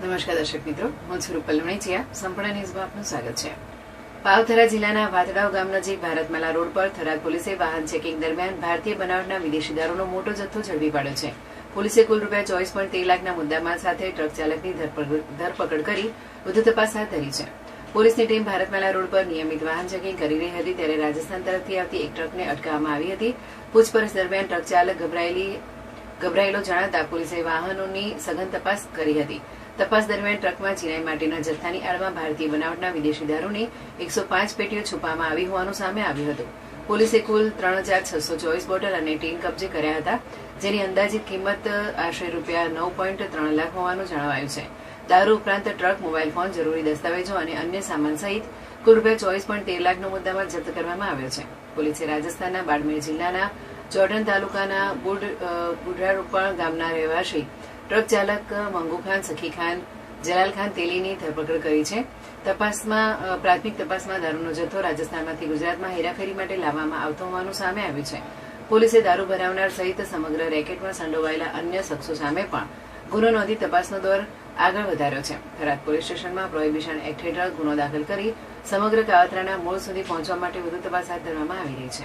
નમસ્કાર દર્શક મિત્રો, હું છું રૂપલ લુણીચિયા. સંપૂર્ણ ન્યૂઝમાં આપનું સ્વાગત છે. પાવથરા જિલ્લાના વાતડાવ ગામ નજીક ભારતમાલા રોડ પર થરાદ પોલીસે વાહન ચેકિંગ દરમિયાન ભારતીય બનાવટના વિદેશી દારૂનો મોટો જથ્થો ઝડપી પાડ્યો છે. પોલીસે કુલ ₹24.13 લાખના મુદ્દામાલ સાથે ટ્રક ચાલકની ધરપકડ કરી વધુ તપાસ હાથ ધરી છે. પોલીસની ટીમ ભારતમાલા રોડ પર નિયમિત વાહન ચેકિંગ કરી રહી હતી ત્યારે રાજસ્થાન તરફથી આવતી એક ટ્રકને અટકાવવામાં આવી હતી. પૂછપરછ દરમિયાન ટ્રક ચાલક ગભરાયેલો જણાતા પોલીસે વાહનોની સઘન તપાસ કરી હતી. તપાસ દરમિયાન ટ્રકમાં ચિનાઈ માટેના જથ્થાની આડમાં ભારતીય બનાવટના વિદેશી દારૂની 105 પેટીઓ છુપાવવામાં આવી હોવાનું સામે આવ્યું હતું. પોલીસે કુલ 3624 બોટલ અને ટીન કબજે કર્યા હતા, જેની અંદાજિત કિંમત આશરે ₹9.3 લાખ હોવાનું જણાવાયું છે. દારૂ ઉપરાંત ટ્રક, મોબાઈલ ફોન, જરૂરી દસ્તાવેજો અને અન્ય સામાન સહિત કુલ ₹24.13 લાખનો મુદ્દામાલ જપ્ત કરવામાં આવ્યો છે. પોલીસે રાજસ્થાનના બાડમેર જિલ્લાના જોર્ડન તાલુકાના બુઢારૂપણ ગામના રહેવાસી ટ્રક ચાલક મંગુ ખાન, સખી ખાન, જલાલ ખાન તેલીની ધરપકડ કરી છે. પ્રાથમિક તપાસમાં દારૂનો જથ્થો રાજસ્થાનમાંથી ગુજરાતમાં હેરાફેરી માટે લાવવામાં આવતો હોવાનું સામે આવ્યું છે. પોલીસે દારૂ ભરાવનાર સહિત સમગ્ર રેકેટમાં સંડોવાયેલા અન્ય શખ્સો સામે પણ ગુનો નોંધી તપાસનો દોર આગળ વધાર્યો છે. થરાદ પોલીસ સ્ટેશનમાં પ્રોહિબિશન એક્ટ હેઠળ ગુનો દાખલ કરી સમગ્ર કાવતરાના મૂળ સુધી પહોંચવા માટે વધુ તપાસ હાથ ધરવામાં આવી રહી છે.